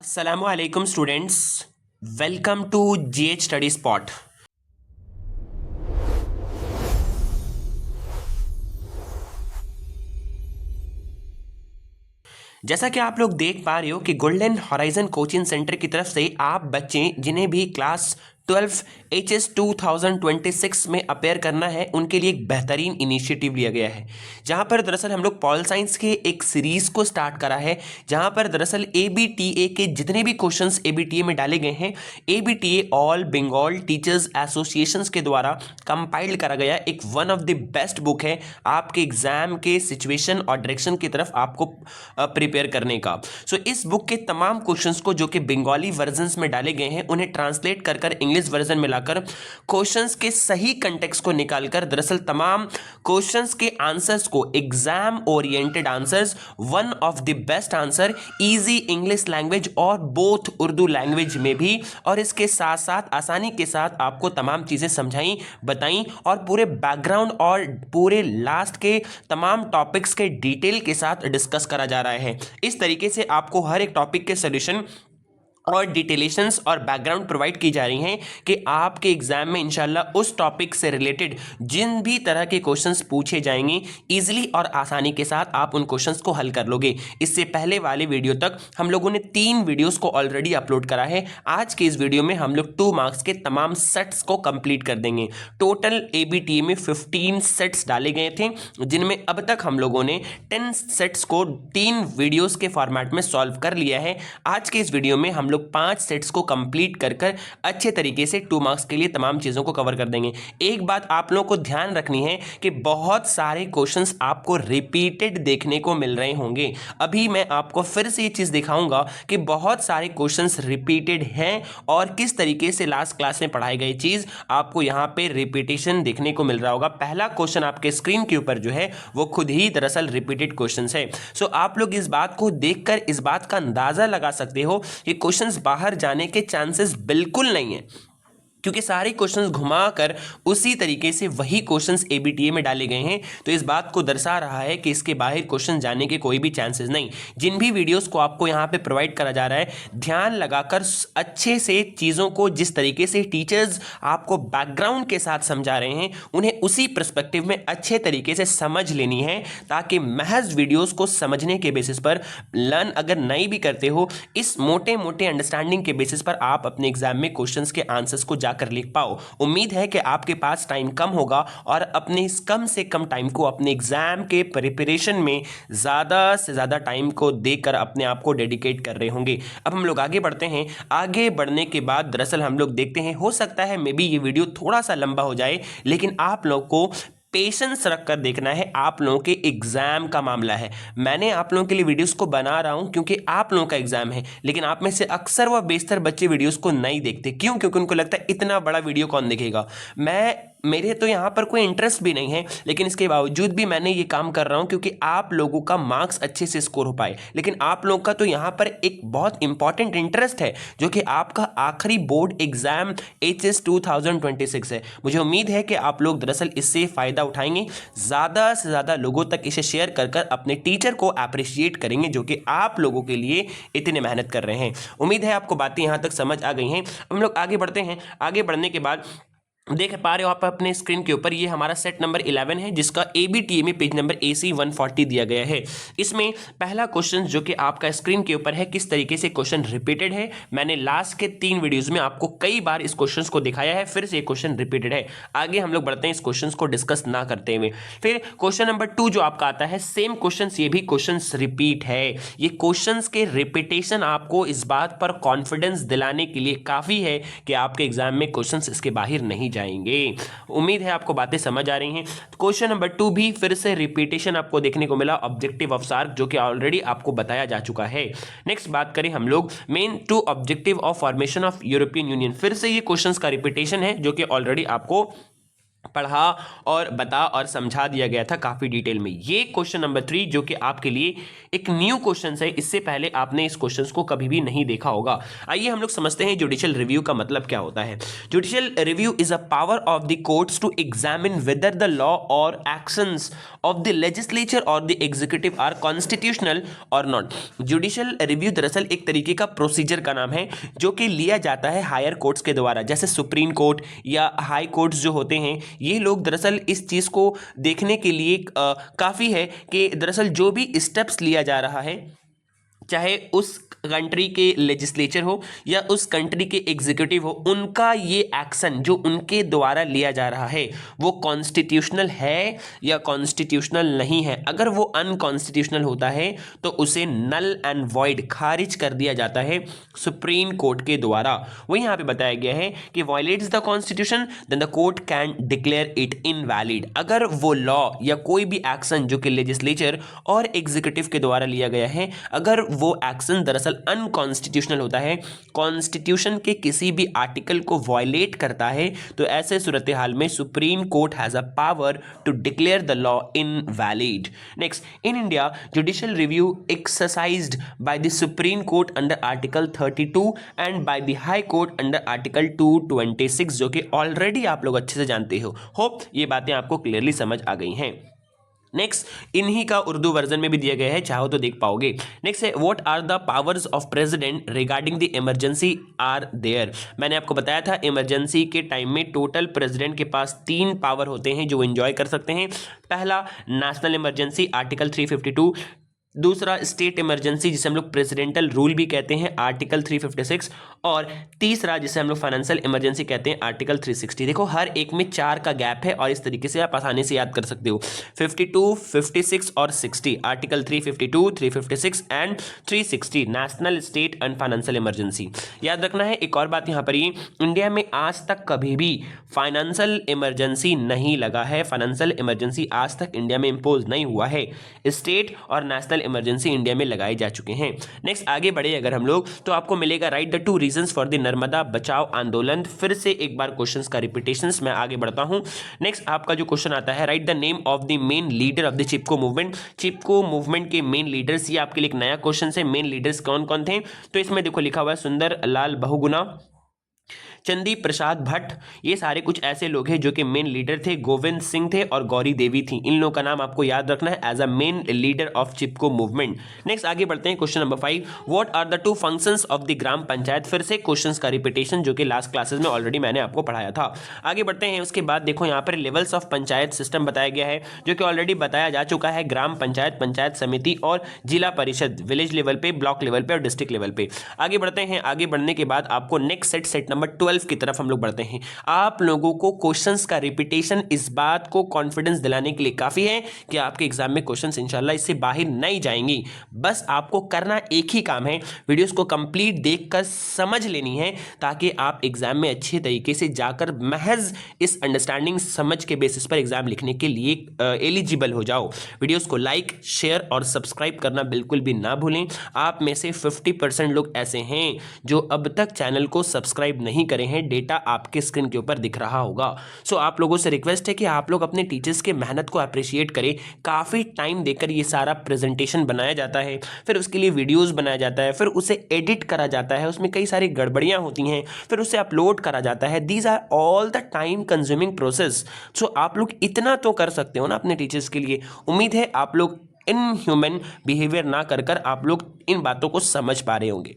अस्सलामुअलैकुम students, welcome to GH study spot. जैसा कि आप लोग देख पा रहे हो कि गोल्डन हॉराइजन कोचिंग सेंटर की तरफ से आप बच्चे जिन्हें भी क्लास 12 HS 2026 में अपेयर करना है उनके लिए एक बेहतरीन इनिशिएटिव लिया गया है, जहां पर दरअसल हम लोग पॉल साइंस के एक सीरीज को स्टार्ट करा है, जहां पर दरअसल ABTA के जितने भी क्वेश्चंस ABTA में डाले गए हैं, ABTA all Bengal teachers associations के द्वारा कंपाइल्ड करा गया एक one of the best book है आपके एग्जाम के सिचुएशन और डायरेक्शन की तरफ आपको प्रिपेयर करने का। सो इस बुक के तमाम क्वेश्चंस को जो कि बंगाली वर्जन्स में डाले गए हैं उन्हें ट्रांसलेट कर इंग्लिश वर्जन में लाकर क्वेश्चंस के सही कंटेक्स्ट को निकालकर दरअसल तमाम क्वेश्चंस के आंसर्स को exam oriented answers, one of the best answer, easy English language और बोथ उर्दू लैंग्वेज में भी, और इसके साथ साथ आसानी के साथ आपको तमाम चीजें समझाई बताई और पूरे बैकग्राउंड और पूरे लास्ट के तमाम टॉपिक्स के डिटेल के साथ डिस्कस करा जा रहा है। इस तरीके से आपको हर एक टॉपिक के सॉल्यूशन और डिटेलेशंस और बैकग्राउंड प्रोवाइड की जा रही हैं कि आपके एग्जाम में इंशाल्लाह उस टॉपिक से रिलेटेड जिन भी तरह के क्वेश्चंस पूछे जाएंगे इजीली और आसानी के साथ आप उन क्वेश्चंस को हल कर लोगे। इससे पहले वाले वीडियो तक हम लोगों ने 3 वीडियोस को ऑलरेडी अपलोड करा है। आज के इस वीडियो में हम लोग 2 मार्क्स के तमाम सेट्स को कंप्लीट कर देंगे। टोटल ABTA में 15 सेट्स डाले गए थे, जिनमें अब तक हम लोगों ने 10 सेट्स को 3 वीडियोस के फॉर्मेट में सॉल्व कर लिया है। आज के इस वीडियो में हम 5 सेट्स को कंप्लीट कर अच्छे तरीके से 2 मार्क्स के लिए तमाम चीजों को कवर कर देंगे। एक बात आप लोगों को ध्यान रखनी है कि बहुत सारे क्वेश्चंस आपको रिपीटेड देखने को मिल रहे होंगे। अभी मैं आपको फिर से ये चीज दिखाऊंगा कि बहुत सारे क्वेश्चंस रिपीटेड हैं और किस तरीके से लास्ट क्लास में पढ़ाई गई चीज आपको यहां पे रिपीटेशन देखने को मिल रहा होगा। पहला क्वेश्चन आपके स्क्रीन के ऊपर जो है वो खुद ही दरअसल रिपीटेड क्वेश्चन है। सो आप लोग इस बात को देखकर इस बात का अंदाजा लगा सकते हो कि क्वेश्चन बाहर जाने के चांसेस बिल्कुल नहीं है, क्योंकि सारे क्वेश्चंस घुमाकर उसी तरीके से वही क्वेश्चंस ABTA में डाले गए हैं। तो इस बात को दर्शा रहा है कि इसके बाहर क्वेश्चन जाने के कोई भी चांसेस नहीं। जिन भी वीडियोस को आपको यहां पे प्रोवाइड करा जा रहा है, ध्यान लगाकर अच्छे से चीज़ों को जिस तरीके से टीचर्स आपको बैकग्राउंड के साथ समझा रहे हैं उन्हें उसी पर्सपेक्टिव में अच्छे तरीके से समझ लेनी है, ताकि महज वीडियोज़ को समझने के बेसिस पर लर्न अगर नहीं भी करते हो, इस मोटे मोटे अंडरस्टैंडिंग के बेसिस पर आप अपने एग्जाम में क्वेश्चन के आंसर्स को कर लिख पाओ। उम्मीद है कि आपके पास टाइम कम होगा और अपने इस कम से कम टाइम को अपने एग्जाम के प्रिपरेशन में ज्यादा से ज्यादा टाइम को देकर अपने आप को डेडिकेट कर रहे होंगे। अब हम लोग आगे बढ़ते हैं। आगे बढ़ने के बाद दरअसल हम लोग देखते हैं, हो सकता है मे बी ये वीडियो थोड़ा सा लंबा हो जाए, लेकिन आप लोग को पेशेंस रखकर देखना है। आप लोगों के एग्जाम का मामला है। मैंने आप लोगों के लिए वीडियोस को बना रहा हूं क्योंकि आप लोगों का एग्जाम है, लेकिन आप में से अक्सर व बेशतर बच्चे वीडियोस को नहीं देखते। क्यों? क्योंकि उनको लगता है इतना बड़ा वीडियो कौन देखेगा। मेरे तो यहां पर कोई इंटरेस्ट भी नहीं है, लेकिन इसके बावजूद भी मैंने ये काम कर रहा हूं क्योंकि आप लोगों का मार्क्स अच्छे से स्कोर हो पाए। लेकिन आप लोगों का तो यहां पर एक बहुत इंपॉर्टेंट इंटरेस्ट है, जो कि आपका आखिरी बोर्ड एग्जाम HS 2026 है। मुझे उम्मीद है कि आप लोग दरअसल इससे फायदा उठाएंगे, ज्यादा से ज्यादा लोगों तक इसे शेयर कर अपने टीचर को अप्रिशिएट करेंगे, जो कि आप लोगों के लिए इतने मेहनत कर रहे हैं। उम्मीद है आपको बातें यहां तक समझ आ गई हैं। हम लोग आगे बढ़ते हैं। आगे बढ़ने के बाद देख पा रहे हो आप अपने स्क्रीन के ऊपर, ये हमारा सेट नंबर 11 है, जिसका ABTA में पेज नंबर AC 140 दिया गया है। इसमें पहला क्वेश्चन जो कि आपका स्क्रीन के ऊपर है, किस तरीके से क्वेश्चन रिपीटेड है। मैंने लास्ट के 3 वीडियोस में आपको कई बार इस क्वेश्चन को दिखाया है, फिर से क्वेश्चन रिपीटेड है। आगे हम लोग बढ़ते हैं इस क्वेश्चन को डिस्कस ना करते हुए। फिर क्वेश्चन नंबर 2 जो आपका आता है, सेम क्वेश्चन, ये भी क्वेश्चन रिपीट है। ये क्वेश्चन के रिपीटेशन आपको इस बात पर कॉन्फिडेंस दिलाने के लिए काफी है कि आपके एग्जाम में क्वेश्चन इसके बाहर नहीं जाएंगे। उम्मीद है आपको बातें समझ आ रही हैं। क्वेश्चन नंबर 2 भी फिर से रिपीटेशन आपको देखने को मिला, ऑब्जेक्टिव ऑफ सार्क, जो कि ऑलरेडी आपको बताया जा चुका है। नेक्स्ट बात करें हम लोग main 2 objective of formation of European union. फिर से ये क्वेश्चंस का रिपीटेशन है, जो कि ऑलरेडी आपको पढ़ा और बता और समझा दिया गया था काफ़ी डिटेल में। ये क्वेश्चन नंबर 3 जो कि आपके लिए एक न्यू क्वेश्चन है, इससे पहले आपने इस क्वेश्चन को कभी भी नहीं देखा होगा। आइए हम लोग समझते हैं जुडिशियल रिव्यू का मतलब क्या होता है। Judicial review is a power of the courts to examine whether the law और एक्शंस ऑफ द लेजिस्लेचर और द एग्जीक्यूटिव आर कॉन्स्टिट्यूशनल और नॉट। जुडिशियल रिव्यू दरअसल एक तरीके का प्रोसीजर का नाम है जो कि लिया जाता है हायर कोर्ट्स के द्वारा, जैसे सुप्रीम कोर्ट या हाई कोर्ट्स जो होते हैं, ये लोग दरअसल इस चीज़ को देखने के लिए काफ़ी है कि दरअसल जो भी स्टेप्स लिया जा रहा है, चाहे उस कंट्री के लेजिस्लेचर हो या उस कंट्री के एग्जीक्यूटिव हो, उनका ये एक्शन जो उनके द्वारा लिया जा रहा है वो कॉन्स्टिट्यूशनल है या कॉन्स्टिट्यूशनल नहीं है। अगर वो अनकॉन्स्टिट्यूशनल होता है तो उसे नल एंड वॉइड, खारिज कर दिया जाता है सुप्रीम कोर्ट के द्वारा। वही यहाँ पे बताया गया है कि violates the constitution then the court can declare it invalid. अगर वो लॉ या कोई भी एक्शन जो कि लेजिस्लेचर और एग्जीक्यूटिव के द्वारा लिया गया है, अगर वो एक्शन दरअसल अनकॉन्स्टिट्यूशनल होता है, कॉन्स्टिट्यूशन के किसी भी आर्टिकल को वायलेट करता है, तो ऐसे सूरत हाल में supreme court has a power to declare the law invalid. Next, in India judicial review exercised by the supreme court under article 32 and by the high court under article 226, जो कि ऑलरेडी आप लोग अच्छे से जानते हो। होप ये बातें आपको क्लियरली समझ आ गई हैं। नेक्स्ट, इन्हीं का उर्दू वर्जन में भी दिया गया है, चाहो तो देख पाओगे। नेक्स्ट है what are the powers of president regarding the emergency are there. मैंने आपको बताया था इमरजेंसी के टाइम में टोटल प्रेसिडेंट के पास 3 पावर होते हैं जो एंजॉय कर सकते हैं। पहला नेशनल इमरजेंसी आर्टिकल 352, दूसरा स्टेट इमरजेंसी जिसे हम लोग प्रेसिडेंटल रूल भी कहते हैं आर्टिकल 356, और तीसरा जिसे हम लोग फाइनेंशियल इमरजेंसी कहते हैं आर्टिकल 360। देखो हर एक में 4 का गैप है और इस तरीके से आप आसानी से याद कर सकते हो। 52, 56 और 60, article 352, 356 and 360 national, state and financial emergency याद रखना है। एक और बात यहाँ पर ये, इंडिया में आज तक कभी भी फाइनेंशियल इमरजेंसी नहीं लगा है। फाइनेंशियल इमरजेंसी आज तक इंडिया में इम्पोज नहीं हुआ है। स्टेट और नेशनल इमरजेंसी इंडिया में लगाए जा चुके हैं। नेक्स्ट आगे बढ़े अगर हम लोग, तो आपको मिलेगा write the 2 reasons for the Narmada बचाओ आंदोलन। फिर से एक बार क्वेश्चंस का रिपीटेशंस मैं आगे बढ़ता हूं। नेक्स्ट आपका जो क्वेश्चन आता है, right the name of the main leader of the Chipko movement. Chipko movement के मेन लीडर्स, ये आपके लिए एक नया क्वेश्चन है। मेन लीडर्स कौन कौन थे, तो इसमें देखो लिखा हुआ है सुंदर लाल बहुगुणा, चंदी प्रसाद भट्ट, ये सारे कुछ ऐसे लोग हैं जो कि मेन लीडर थे। गोविंद सिंह थे और गौरी देवी थी। इन लोगों का नाम आपको याद रखना है as a main leader of Chipko movement. Next आगे बढ़ते हैं question number 5, what are the 2 functions of the gram panchayat. फिर से क्वेश्चंस का रिपीटेशन जो कि लास्ट क्लासेस में ऑलरेडी मैंने आपको पढ़ाया था। आगे बढ़ते हैं, उसके बाद देखो यहाँ पर लेवल्स ऑफ पंचायत सिस्टम बताया गया है जो कि ऑलरेडी बताया जा चुका है। ग्राम पंचायत, पंचायत समिति और जिला परिषद, विलेज लेवल पे, ब्लॉक लेवल पे और डिस्ट्रिक्ट लेवल पे। आगे बढ़ते हैं, आगे बढ़ने के बाद आपको नेक्स्ट सेट नंबर 12 की तरफ हम लोग बढ़ते हैं। आप लोगों को क्वेश्चंस का रिपीटेशन इस बात को कॉन्फिडेंस दिलाने के लिए काफी है कि आपके एग्जाम में क्वेश्चंस इंशाल्लाह इससे बाहर नहीं जाएंगी। बस आपको करना एक ही काम है, वीडियोस को कंप्लीट देखकर समझ लेनी है ताकि आप एग्जाम में अच्छे तरीके से जाकर महज इस अंडरस्टैंडिंग समझ के बेसिस पर एग्जाम लिखने के लिए एलिजिबल हो जाओ। वीडियोस को लाइक, शेयर और सब्सक्राइब करना बिल्कुल भी ना भूलें। आप में से 50% लोग ऐसे हैं जो अब तक चैनल को सब्सक्राइब नहीं करे हैं। डेटा आपके स्क्रीन के ऊपर दिख रहा होगा। सो आप लोगों से रिक्वेस्ट है कि आप लोग अपने टीचर्स के मेहनत को अप्रिशिएट करें। काफ़ी टाइम देकर ये सारा प्रेजेंटेशन बनाया जाता है, फिर उसके लिए वीडियोस बनाया जाता है, फिर उसे एडिट करा जाता है, उसमें कई सारी गड़बड़ियां होती हैं, फिर उसे अपलोड करा जाता है। These are all the time consuming process. So आप लोग इतना तो कर सकते हो ना अपने टीचर्स के लिए। उम्मीद है आप लोग इन ह्यूमन बिहेवियर ना कर कर आप लोग इन बातों को समझ पा रहे होंगे।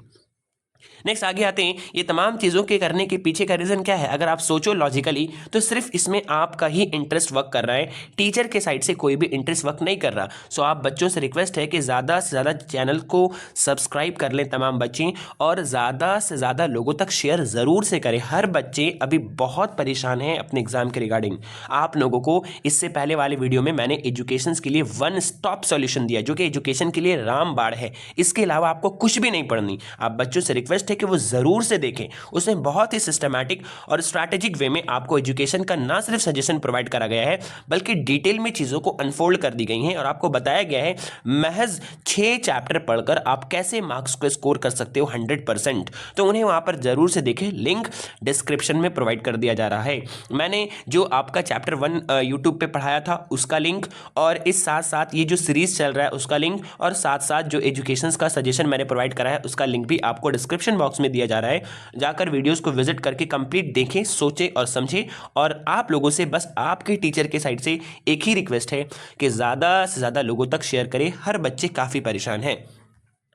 नेक्स्ट आगे आते हैं, ये तमाम चीज़ों के करने के पीछे का रीज़न क्या है। अगर आप सोचो लॉजिकली तो सिर्फ इसमें आपका ही इंटरेस्ट वर्क कर रहा है, टीचर के साइड से कोई भी इंटरेस्ट वर्क नहीं कर रहा। सो आप बच्चों से रिक्वेस्ट है कि ज़्यादा से ज़्यादा चैनल को सब्सक्राइब कर लें तमाम बच्चे, और ज़्यादा से ज़्यादा लोगों तक शेयर ज़रूर से करें। हर बच्चे अभी बहुत परेशान हैं अपने एग्जाम के रिगार्डिंग। आप लोगों को इससे पहले वाले वीडियो में मैंने एजुकेशन के लिए 1 स्टॉप सॉल्यूशन दिया जो कि एजुकेशन के लिए रामबाण है। इसके अलावा आपको कुछ भी नहीं पढ़नी। आप बच्चों से रिक्वेस्ट रिक्वेस्ट है कि वो ज़रूर से देखें। उसमें बहुत ही सिस्टमैटिक और स्ट्रैटेजिक वे में आपको एजुकेशन का ना सिर्फ सजेशन प्रोवाइड करा गया है बल्कि डिटेल में चीज़ों को अनफोल्ड कर दी गई हैं और आपको बताया गया है महज 6 चैप्टर पढ़कर आप कैसे मार्क्स को स्कोर कर सकते हो 100%। तो उन्हें वहाँ पर ज़रूर से देखें, लिंक डिस्क्रिप्शन में प्रोवाइड कर दिया जा रहा है। मैंने जो आपका चैप्टर 1 यूट्यूब पे पढ़ाया था उसका लिंक, और इस साथ साथ ये जो सीरीज़ चल रहा है उसका लिंक, और साथ साथ जो एजुकेशन का सजेशन मैंने प्रोवाइड करा है उसका लिंक भी आपको डिस्क्रिप्शन बॉक्स में दिया जा रहा है। जाकर वीडियोस को विजिट करके कंप्लीट देखें, सोचें और समझें। और आप लोगों से बस आपके टीचर के साइड से एक ही रिक्वेस्ट है कि ज़्यादा से ज़्यादा लोगों तक शेयर करें, हर बच्चे काफ़ी परेशान हैं।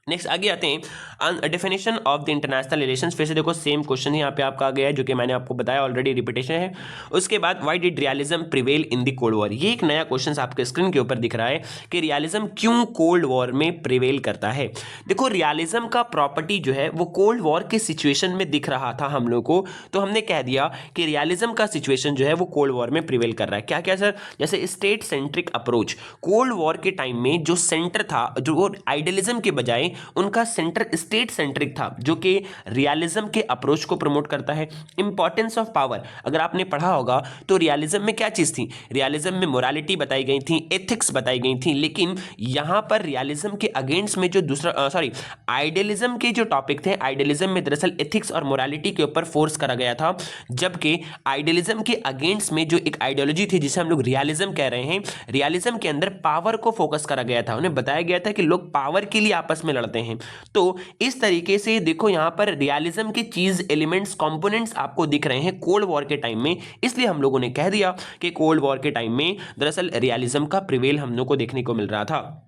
नेक्स्ट आगे आते हैं, definition of the international relations. फिर से देखो सेम क्वेश्चन यहाँ पे आपका आ गया है जो कि मैंने आपको बताया, ऑलरेडी रिपीटेशन है। उसके बाद why did realism prevail in the cold war, ये एक नया क्वेश्चन आपके स्क्रीन के ऊपर दिख रहा है कि रियलिज्म क्यों कोल्ड वॉर में प्रिवेल करता है। देखो रियलिज्म का प्रॉपर्टी जो है वो कोल्ड वॉर के सिचुएशन में दिख रहा था हम लोग को, तो हमने कह दिया कि रियलिज्म का सिचुएशन जो है वो कोल्ड वॉर में प्रिवेल कर रहा है। क्या क्या सर? जैसे state centric approach, cold war के टाइम में जो सेंटर था, जो आइडियलिज्म के बजाय उनका सेंटर स्टेट सेंट्रिक था, जो कि रियलिज्म के अप्रोच को प्रमोट करता है। इंपॉर्टेंस ऑफ पावर, अगर आपने पढ़ा होगा तो रियलिज्म में क्या चीज थी? रियलिज्म में मोरालिटी बताई गई थी, एथिक्स बताई गई थी, लेकिन यहां पर रियलिज्म के अगेंस्ट में जो दूसरा आइडियलिज्म के जो टॉपिक थे, आइडियलिज्म में दरअसल एथिक्स और मोरालिटी के ऊपर फोर्स करा गया था, जबकि आइडियलिज्म के अगेंस्ट में जो एक आइडियोलॉजी थी जिसे हम लोग रियलिज्म कह रहे हैं, रियलिज्म के अंदर पावर को फोकस करा गया था। उन्हें बताया गया था कि लोग पावर के लिए आपस में लड़ते हैं। तो इस तरीके से देखो यहां पर रियलिज्म के चीज एलिमेंट्स कंपोनेंट्स आपको दिख रहे हैं कोल्ड वॉर के टाइम में, इसलिए हम लोगों ने कह दिया कि कोल्ड वॉर के टाइम में दरअसल रियलिज्म का प्रिवेल हम लोग को देखने को मिल रहा था।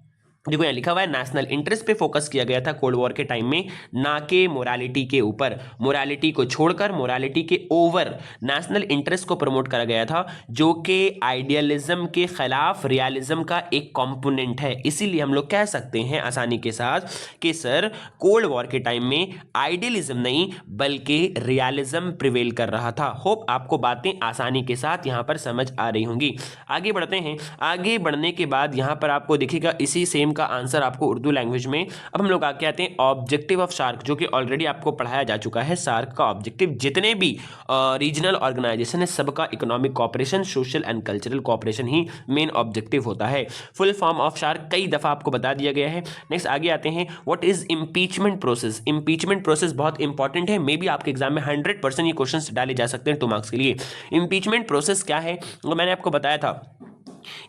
देखो यहाँ लिखा हुआ है नेशनल इंटरेस्ट पे फोकस किया गया था कोल्ड वॉर के टाइम में, ना कि मोरालिटी के ऊपर। मोरालिटी को छोड़कर मोरालिटी के ओवर नेशनल इंटरेस्ट को प्रमोट करा गया था, जो कि आइडियलिज्म के खिलाफ रियलिज्म का एक कंपोनेंट है। इसीलिए हम लोग कह सकते हैं आसानी के साथ कि सर कोल्ड वॉर के टाइम में आइडियलिज्म नहीं बल्कि रियलिज्म प्रिवेल कर रहा था। होप आपको बातें आसानी के साथ यहाँ पर समझ आ रही होंगी। आगे बढ़ते हैं। आगे बढ़ने के बाद यहाँ पर आपको दिखेगा इसी सेम का आंसर आपको उर्दू लैंग्वेज में। अब हम लोग आके आते हैं ऑब्जेक्टिव ऑफ सार्क, जो कि ऑलरेडी आपको पढ़ाया जा चुका है। सार्क का ऑब्जेक्टिव जितने भी रीजनल ऑर्गेनाइजेशन है सबका economic cooperation, social and cultural cooperation he main objective होता है। फुल फॉर्म ऑफ सार्क कई दफा आपको बता दिया गया है। नेक्स्ट आगे आते हैं, what is impeachment process. Impeachment process बहुत इंपॉर्टेंट है, मे बी आपके एग्जाम में 100% ये क्वेश्चन डाले जा सकते हैं 2 मार्क्स के लिए। इंपीचमेंट प्रोसेस क्या है वो मैंने आपको बताया था।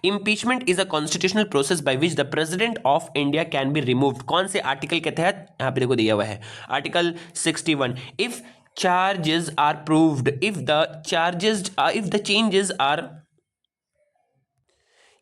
Impeachment is a constitutional process by which the president of India can be removed। कौन से आर्टिकल के तहत? यहाँ पे देखो दिया हुआ है article 61। If charges are proved, if the changes are,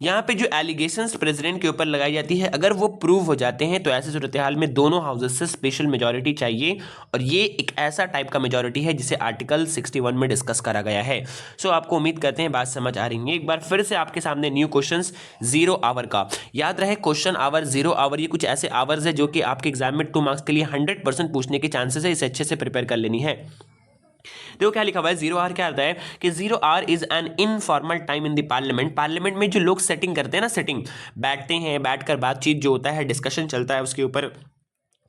यहाँ पे जो एलिगेशंस प्रेसिडेंट के ऊपर लगाई जाती है अगर वो प्रूव हो जाते हैं तो ऐसे सूरत हाल में दोनों हाउसेस से स्पेशल मेजॉरिटी चाहिए, और ये एक ऐसा टाइप का मेजॉरिटी है जिसे आर्टिकल 61 में डिस्कस करा गया है। सो आपको उम्मीद करते हैं बात समझ आ रही है। एक बार फिर से आपके सामने न्यू क्वेश्चंस 0 आवर का। याद रहे क्वेश्चन आवर 0 आवर ये कुछ ऐसे आवर्स है जो कि आपके एग्जाम में 2 मार्क्स के लिए 100% पूछने के चांसेस है, इसे अच्छे से प्रिपेयर कर लेनी है। देखो क्या लिखा हुआ है, 0 आवर क्या आता है कि 0 hour is an informal time in the parliament. Parliament में जो लोग सेटिंग करते हैं ना, सेटिंग बैठते हैं, बैठकर बातचीत जो होता है, डिस्कशन चलता है उसके ऊपर,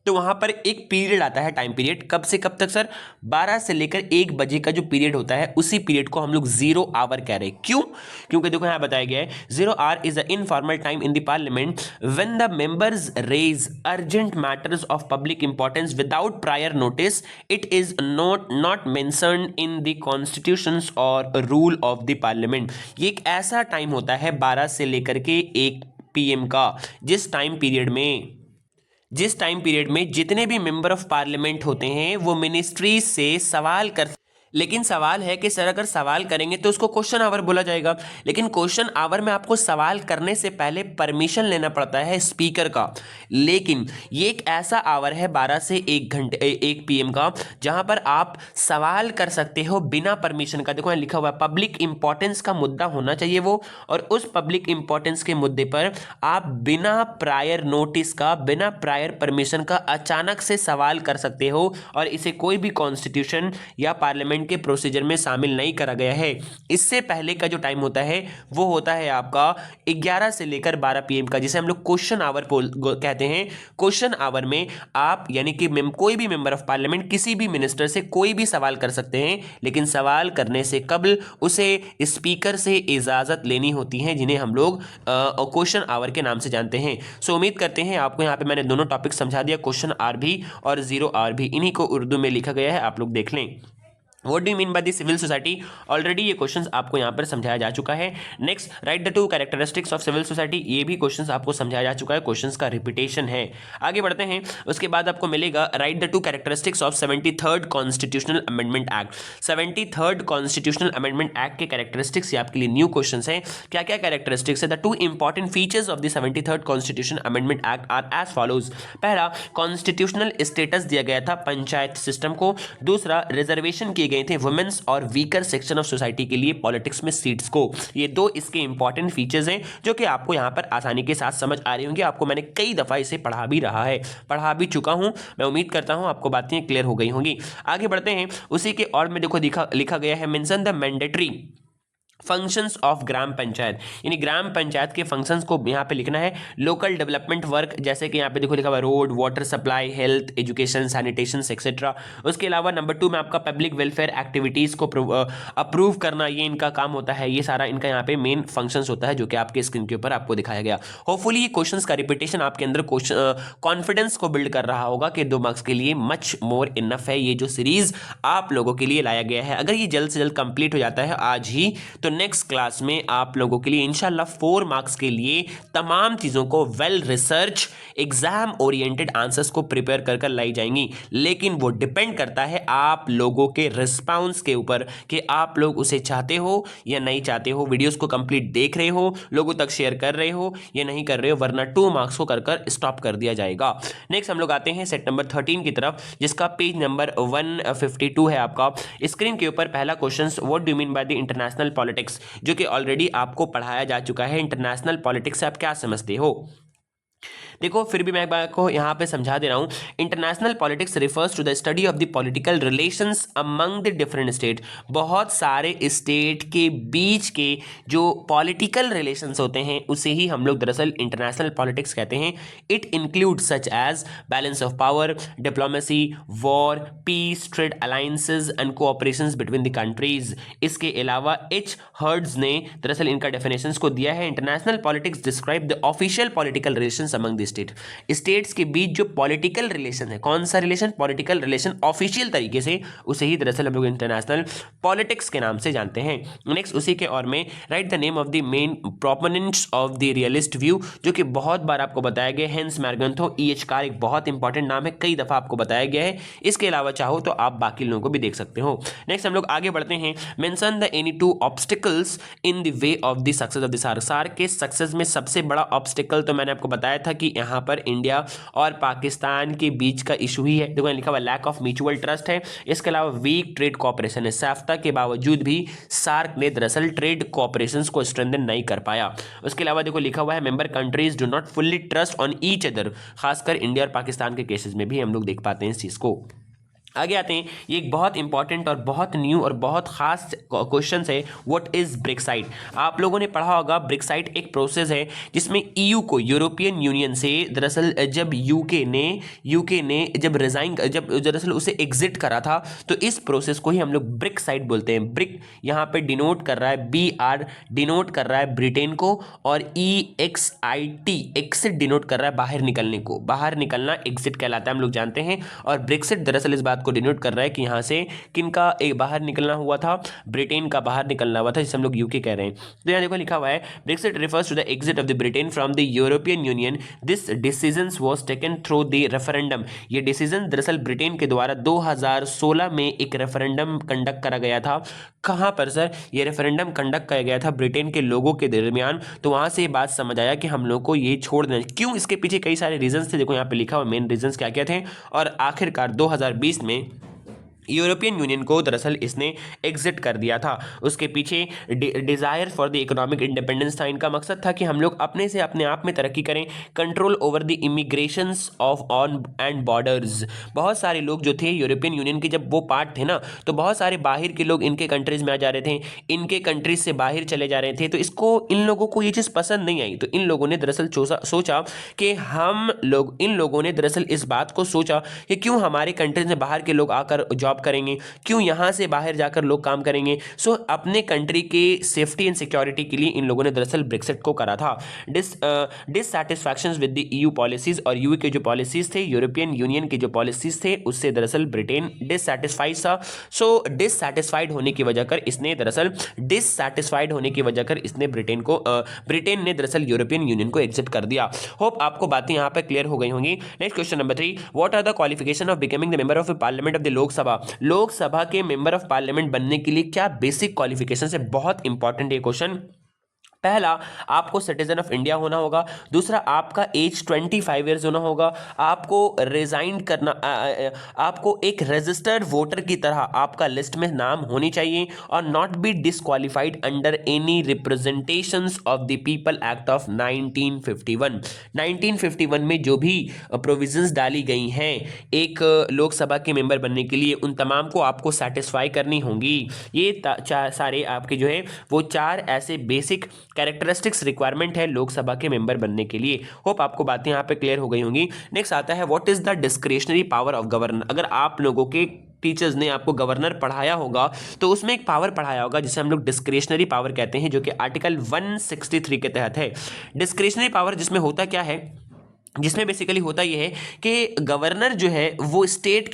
तो वहां पर एक पीरियड आता है, टाइम पीरियड। कब से कब तक सर? 12 से लेकर 1 बजे का जो पीरियड होता है उसी पीरियड को हम लोग 0 आवर कह रहे हैं। क्यों? क्योंकि देखो यहां बताया गया है 0 hour is a informal time in the parliament when the members raise urgent matters of public importance without prior notice. It is not mentioned in the constitutions और रूल ऑफ द पार्लियामेंट। ये एक ऐसा time होता है 12 से लेकर के 1 PM का, जिस टाइम पीरियड में जितने भी मेंबर ऑफ पार्लियामेंट होते हैं वो मिनिस्ट्री से सवाल कर, लेकिन सवाल है कि सर अगर सवाल करेंगे तो उसको क्वेश्चन आवर बोला जाएगा, लेकिन क्वेश्चन आवर में आपको सवाल करने से पहले परमिशन लेना पड़ता है स्पीकर का। लेकिन ये एक ऐसा आवर है 12 से 1 PM का जहां पर आप सवाल कर सकते हो बिना परमिशन का। देखो यहाँ लिखा हुआ है पब्लिक इंपॉर्टेंस का मुद्दा होना चाहिए वो, और उस पब्लिक इंपॉर्टेंस के मुद्दे पर आप बिना प्रायर नोटिस का, बिना प्रायर परमिशन का अचानक से सवाल कर सकते हो, और इसे कोई भी कॉन्स्टिट्यूशन या पार्लियामेंट पार्लियामेंट के प्रोसीजर में शामिल नहीं करा गया है। इससे पहले का जो टाइम होता है वो होता है आपका 11 से लेकर 12 PM का, जिसे हम लोग क्वेश्चन आवर कहते हैं। क्वेश्चन आवर में आप यानी कि कोई भी मेंबर ऑफ पार्लियामेंट किसी भी मिनिस्टर से कोई भी सवाल कर सकते हैं, लेकिन सवाल करने से कबल उसे स्पीकर से इजाजत लेनी होती है, जिन्हें हम लोग क्वेश्चन आवर के नाम से जानते हैं। सो उम्मीद करते हैं आपको यहाँ पे मैंने दोनों टॉपिक समझा दिया, क्वेश्चन आवर भी और जीरो आवर भी। इन्हीं को उर्दू में लिखा गया है, आप लोग देख लें। What do you mean by the civil society? Already ये क्वेश्चंस आपको यहाँ पर समझाया जा चुका है। Next, write the two characteristics of civil society, ये भी क्वेश्चंस आपको समझाया जा चुका है, क्वेश्चंस का रिपीटेशन है। आगे बढ़ते हैं, उसके बाद आपको मिलेगा write the two characteristics of 73rd constitutional amendment act. 73rd constitutional amendment act के कैरेक्टरिस्टिक्स, ये आपके लिए न्यू क्वेश्चन है। क्या क्या कैरेक्टरिस्टिक्स है? The two important features of the 73rd constitution amendment act are as follows. पहला, कॉन्स्टिट्यूशनल स्टेटस दिया गया था पंचायत सिस्टम को। दूसरा, रिजर्वेशन किए गए थे वुमेन्स और वीकर सेक्शन ऑफ सोसाइटी के लिए पॉलिटिक्स में सीट्स को। ये दो इसके इंपॉर्टेंट फीचर्स हैं जो कि आपको यहां पर आसानी के साथ समझ आ रही होंगी। आपको मैंने कई दफा इसे पढ़ा भी चुका हूं। मैं उम्मीद करता हूं आपको बातें क्लियर हो गई होंगी। आगे बढ़ते हैं, उसी के और में देखो लिखा गया है mention the mandatory functions of gram panchayat, यानी ग्राम पंचायत के फंक्शंस को यहाँ पे लिखना है। लोकल डेवलपमेंट वर्क, जैसे कि यहाँ पे देखो लिखा हुआ road, water supply, health, education, sanitation etcetera. उसके अलावा नंबर 2 में आपका पब्लिक वेलफेयर एक्टिविटीज़ को अप्रूव करना, ये इनका काम होता है। ये सारा इनका यहाँ पे मेन फंक्शंस होता है, जो कि आपके स्क्रीन के ऊपर आपको दिखाया गया। होपफुली ये क्वेश्चंस का रिपीटेशन आपके अंदर कॉन्फिडेंस को बिल्ड कर रहा होगा कि 2 मार्क्स के लिए मच मोर इनफ है ये जो सीरीज आप लोगों के लिए लाया गया है। अगर ये जल्द से जल्द कंप्लीट हो जाता है आज ही, तो नेक्स्ट क्लास में आप लोगों के लिए इंशाल्लाह 4 मार्क्स के लिए तमाम चीज़ों को well research exam oriented answers को प्रिपेयर कर कर लाई जाएंगी। लेकिन वो डिपेंड करता है आप लोगों के रिस्पांस के ऊपर कि आप लोग उसे चाहते हो या नहीं चाहते हो, वीडियोस को कंप्लीट देख रहे हो, लोगों तक शेयर कर रहे हो या नहीं कर रहे हो, वरना 2 मार्क्स को कर कर स्टॉप कर दिया जाएगा। नेक्स्ट हम लोग आते हैं सेट नंबर 13 की तरफ, जिसका पेज नंबर 152 है आपका। स्क्रीन के ऊपर पहला question, what do you mean by the international politics, जो कि ऑलरेडी आपको पढ़ाया जा चुका है। इंटरनेशनल पॉलिटिक्स से आप क्या समझते हो? देखो फिर भी मैं एक बार को यहाँ पे समझा दे रहा हूँ। International politics refers to the study of the political relations among the different state. बहुत सारे स्टेट के बीच के जो पॉलिटिकल रिलेशंस होते हैं उसे ही हम लोग दरअसल इंटरनेशनल पॉलिटिक्स कहते हैं। It include such as balance of power, diplomacy, war, peace, trade alliances and cooperations between the countries. इसके अलावा एच हर्ड्स ने दरअसल इनका डेफिनेशंस को दिया है। International politics describe the official political relations among state. States के बीच जो पॉलिटिकल रिलेशन है, कौन सा रिलेशन? पॉलिटिकल रिलेशन ऑफिशियल तरीके से, उसे ही दरअसल हम लोग इंटरनेशनल पॉलिटिक्स के नाम से जानते हैं। नेक्स्ट उसी के और में right the name of the main proponents of the realist view, जो कि बहुत बार आपको बताया गया है। Hence मैरगंथो, E.H. कार एक बहुत इंपॉर्टेंट नाम है, कई दफा आपको बताया गया है। इसके अलावा चाहो तो आप बाकी लोगों को भी देख सकते हो। नेक्स्ट हम लोग आगे बढ़ते हैं। Mention the any 2 obstacles in the way of the success of the सार। सार के सक्सेस में सबसे बड़ा ऑब्स्टिकल तो मैंने आपको बताया था कि यहाँ पर इंडिया और पाकिस्तान के बीच का इशू ही है। देखो लिखा हुआ लैक ऑफ म्यूचुअल ट्रस्ट है। इसके अलावा वीक ट्रेड कोऑपरेशन है। साफ्ता के बावजूद भी सार्क ने दरअसल ट्रेड कोऑपरेशन को स्ट्रेंथन नहीं कर पाया। उसके अलावा देखो लिखा हुआ है member countries do not fully trust on each other. खासकर इंडिया और पाकिस्तान के केसेस में भी हम लोग देख पाते हैं इस चीज को। आगे आते हैं, ये एक बहुत इंपॉर्टेंट और बहुत न्यू और बहुत खास क्वेश्चन है। What is Brexit? आप लोगों ने पढ़ा होगा, ब्रेक्साइट एक प्रोसेस है जिसमें ईयू को, यूरोपियन यूनियन से दरअसल जब यूके ने जब दरअसल उसे एग्जिट करा था, तो इस प्रोसेस को ही हम लोग ब्रेक्साइट बोलते हैं। ब्रिक यहाँ पे डिनोट कर रहा है, BR डिनोट कर रहा है ब्रिटेन को, और EXIT एक्सिट डिनोट कर रहा है बाहर निकलने को। बाहर निकलना एक्सिट कहलाता है, हम लोग जानते हैं। और ब्रेक्सिट दरअसल इस बात को डिनोट कर रहा है कि यहां से किनका एक बाहर निकलना हुआ था, ब्रिटेन का बाहर निकलना हुआ था, जिसे हम लोग यूके कह रहे हैं। तो यहां देखो लिखा हुआ है Brexit refers to the exit of the Britain from the European Union. This decision was taken through the referendum. ये डिसीजन दरअसल ब्रिटेन के द्वारा 2016 में एक रेफरेंडम कंडक्ट करा गया था। कहां पर सर? ये रेफरेंडम कंडक्ट किया गया था ब्रिटेन के लोगों के दरमियान। तो वहां से ये बात समझ आया कि हम लोग को ये छोड़ देना। क्यों? इसके पीछे कई सारे रीजंस थे। देखो यहाँ पे लिखा हुआ मेन रीजंस क्या क्या थे। और आखिरकार 2020 में यूरोपियन यूनियन को दरअसल इसने एग्जिट कर दिया था। उसके पीछे desire for the economic independence था। इनका मकसद था कि हम लोग अपने से अपने आप में तरक्की करें, control over the immigrations of on and borders. बहुत सारे लोग जो थे यूरोपियन यूनियन के, जब वो पार्ट थे ना, तो बहुत सारे बाहर के लोग इनके कंट्रीज में आ जा रहे थे, इनके कंट्रीज से बाहर चले जा रहे थे। तो इसको, इन लोगों को ये चीज़ पसंद नहीं आई। तो इन लोगों ने दरअसल सोचा कि इन लोगों ने दरअसल इस बात को सोचा कि क्यों हमारे कंट्रीज में बाहर के लोग आकर जॉब करेंगे, क्यों यहाँ से बाहर जाकर लोग काम करेंगे। सो अपने कंट्री के सेफ्टी एंड सिक्योरिटी के लिए इन लोगों ने दरअसल ब्रेक्सिट को करा था। Dissatisfaction with the EU policies, और यूए के जो पॉलिसीज थे, यूरोपियन यूनियन के जो पॉलिसीज थे, उससे दरअसल ब्रिटेन डिससैटिस्फाइड था। सो डिससैटिस्फाइड होने की वजह कर इसने दरअसल ब्रिटेन ने दरअसल यूरोपियन यूनियन को एग्जिट कर दिया। होप आपको बातें यहाँ पे क्लियर हो गई होंगी। Next question number 3, what are the qualification of becoming the member of parliament of the Lok Sabha. Lok Sabha के मेंबर ऑफ पार्लियामेंट बनने के लिए क्या बेसिक क्वालिफिकेशन है? बहुत इंपॉर्टेंट ये क्वेश्चन। पहला, आपको सिटीजन ऑफ इंडिया होना होगा। दूसरा, आपका एज 25 ईयर्स होना होगा। आपको रिजाइन करना, आपको एक रजिस्टर्ड वोटर की तरह आपका लिस्ट में नाम होनी चाहिए, और not be disqualified under any representations of the people act of 1951। 1951 में जो भी प्रोविजंस डाली गई हैं एक लोकसभा के मेंबर बनने के लिए, उन तमाम को आपको सेटिस्फाई करनी होंगी। ये सारे आपके जो है वो 4 ऐसे बेसिक कैरेक्टरिस्टिक्स रिक्वायरमेंट है लोकसभा के मेंबर बनने के लिए। होप आपको बातें यहां पे क्लियर हो गई होंगी। नेक्स्ट आता है, what is the discretionary power of governor. अगर आप लोगों के टीचर्स ने आपको गवर्नर पढ़ाया होगा तो उसमें एक पावर पढ़ाया होगा जिसे हम लोग डिस्क्रिशनरी पावर कहते हैं, जो कि आर्टिकल 163 के तहत है। डिस्क्रिशनरी पावर जिसमें होता क्या है, जिसमें बेसिकली होता यह है कि गवर्नर जो है वो स्टेट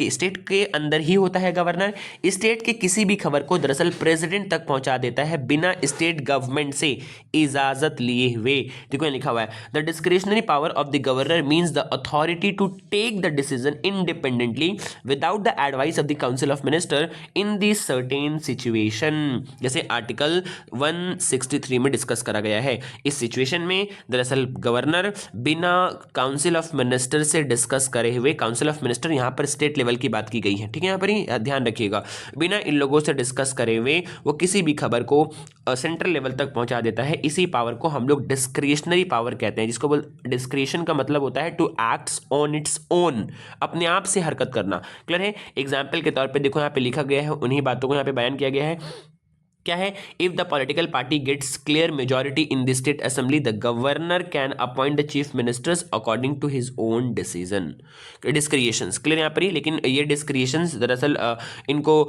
के अंदर ही होता है। गवर्नर स्टेट के किसी भी खबर को दरअसल प्रेसिडेंट तक पहुंचा देता है बिना स्टेट गवर्नमेंट से इजाजत लिए हुए। देखो लिखा हुआ है, the discretionary power of the governor means the authority to take the decision independently without the advice of the council of minister in the certain situation. जैसे आर्टिकल 163 में डिस्कस करा गया है। इस सिचुएशन में दरअसल गवर्नर बिना काउंसिल ऑफ मिनिस्टर से डिस्कस करे हुए, काउंसिल ऑफ मिनिस्टर यहाँ पर स्टेट लेवल की बात की गई है, ठीक है, यहाँ पर ही ध्यान रखिएगा, बिना इन लोगों से डिस्कस करे हुए वो किसी भी खबर को सेंट्रल लेवल तक पहुंचा देता है। इसी पावर को हम लोग डिस्क्रिशनरी पावर कहते हैं, जिसको डिस्क्रिशन का मतलब होता है to acts on its own, अपने आप से हरकत करना। क्लियर है? एग्जाम्पल के तौर पर देखो यहाँ पे लिखा गया है, उन्हीं बातों को यहाँ पे बयान किया गया है। क्या है? If the political party gets clear majority in the state assembly, the governor can appoint the chief ministers according to his own decision. Discretions clear यहाँ पर ही, लेकिन ये डिस्क्रिएशंस दरअसल इनको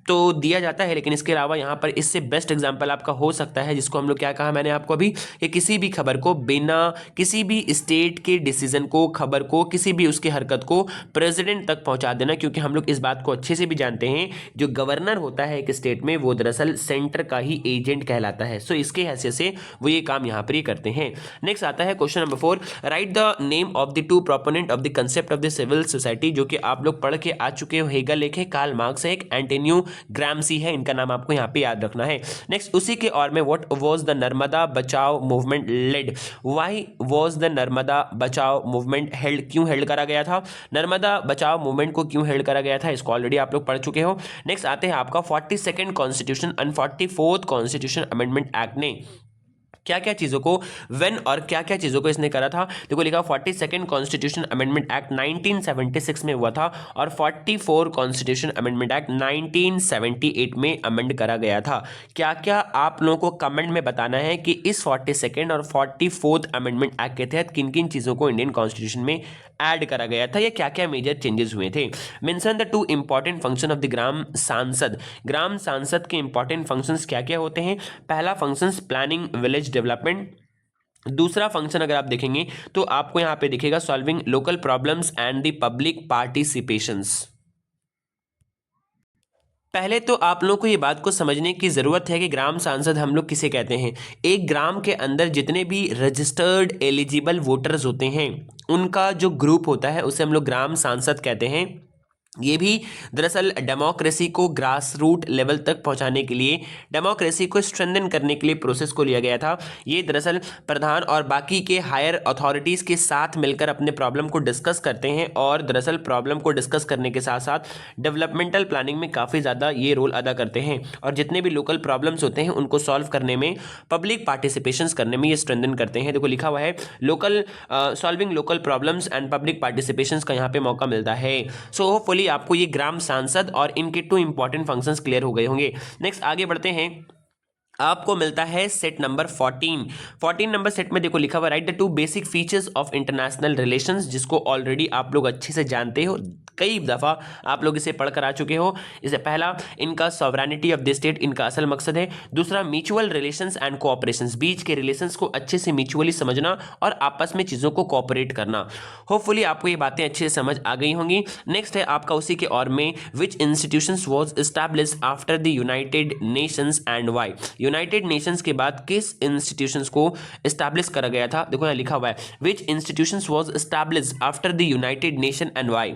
तो दिया जाता है, लेकिन इसके अलावा यहाँ पर इससे बेस्ट एग्जांपल आपका हो सकता है, जिसको हम लोग क्या कहा मैंने आपको अभी, कि किसी भी खबर को बिना किसी भी स्टेट के डिसीजन को, खबर को, किसी भी उसकी हरकत को प्रेसिडेंट तक पहुंचा देना। क्योंकि हम लोग इस बात को अच्छे से भी जानते हैं, जो गवर्नर होता है एक स्टेट में वो दरअसल सेंटर का ही एजेंट कहलाता है। सो इसके हैसियत से वो ये काम यहाँ पर ही करते हैं। नेक्स्ट आता है question number 4, write the name of the 2 proponent of the concept of the civil society, जो कि आप लोग पढ़ के आ चुके हो। हेगल एक है, कार्ल मार्क्स है, एक एंटोनियो ग्राम्सी है, इनका नाम आपको यहाँ पे याद रखना है। नेक्स्ट उसी के और में, what was the Narmada Bachao movement led, why was the Narmada Bachao movement held, क्यों हेल्ड करा गया था, नर्मदा बचाओ मूवमेंट को क्यों हेल्ड करा गया था, इसको ऑलरेडी आप लोग पढ़ चुके हो। नेक्स्ट आते हैं आपका 42nd constitution and 44th constitution amendment act ने क्या क्या चीज़ों को, व्हेन और क्या क्या चीज़ों को इसने करा था। देखो लिखा 42nd कॉन्स्टिट्यूशन अमेंडमेंट एक्ट 1976 में हुआ था, और 44 कॉन्स्टिट्यूशन अमेंडमेंट एक्ट 1978 में अमेंड करा गया था। क्या क्या आप लोगों को कमेंट में बताना है कि इस 42nd और 44th अमेंडमेंट एक्ट के तहत किन किन चीज़ों को इंडियन कॉन्स्टिट्यूशन में ऐड करा गया था, या क्या क्या मेजर चेंजेस हुए थे। Mention the 2 important function of the gram sansad. Gram सांसद के इंपॉर्टेंट फंक्शंस क्या क्या होते हैं? पहला फंक्शंस प्लानिंग विलेज डेवलपमेंट, दूसरा फंक्शन अगर आप देखेंगे तो आपको यहां पे दिखेगा solving local problems and the public participations. पहले तो आप लोगों को ये बात को समझने की ज़रूरत है कि ग्राम सांसद हम लोग किसे कहते हैं। एक ग्राम के अंदर जितने भी रजिस्टर्ड एलिजिबल वोटर्स होते हैं उनका जो ग्रुप होता है उसे हम लोग ग्राम सांसद कहते हैं। ये भी दरअसल डेमोक्रेसी को ग्रास रूट लेवल तक पहुंचाने के लिए, डेमोक्रेसी को स्ट्रेंथन करने के लिए प्रोसेस को लिया गया था। ये दरअसल प्रधान और बाकी के हायर अथॉरिटीज़ के साथ मिलकर अपने प्रॉब्लम को डिस्कस करते हैं और दरअसल प्रॉब्लम को डिस्कस करने के साथ साथ डेवलपमेंटल प्लानिंग में काफ़ी ज़्यादा ये रोल अदा करते हैं और जितने भी लोकल प्रॉब्लम्स होते हैं उनको सॉल्व करने में, पब्लिक पार्टिसिपेशंस करने में ये स्ट्रेंथन करते हैं। देखो लिखा हुआ है local solving local problems and public participations का यहाँ पे मौका मिलता है। सो होपफुली आपको ये ग्राम सांसद और इनके 2 इंपॉर्टेंट फंक्शंस क्लियर हो गए होंगे। नेक्स्ट आगे बढ़ते हैं, आपको मिलता है सेट नंबर 14 नंबर सेट में देखो लिखा हुआ right the 2 basic features of international relations, जिसको ऑलरेडी आप लोग अच्छे से जानते हो, कई दफ़ा आप लोग इसे पढ़कर आ चुके हो। इसे पहला इनका सॉवरेनिटी ऑफ द स्टेट इनका असल मकसद है। दूसरा म्यूचुअल रिलेशंस एंड कोऑपरेशंस, बीच के रिलेशंस को अच्छे से म्यूचुअली समझना और आपस में चीज़ों को कोऑपरेट करना। होपफुली आपको ये बातें अच्छे से समझ आ गई होंगी। नेक्स्ट है आपका उसी के और में which institutions was established after the United Nations and why, United Nations के बाद किस इंस्टीट्यूशंस को एस्टैब्लिश करा गया था। देखो यहाँ लिखा हुआ है which institutions was established after the United Nation and why.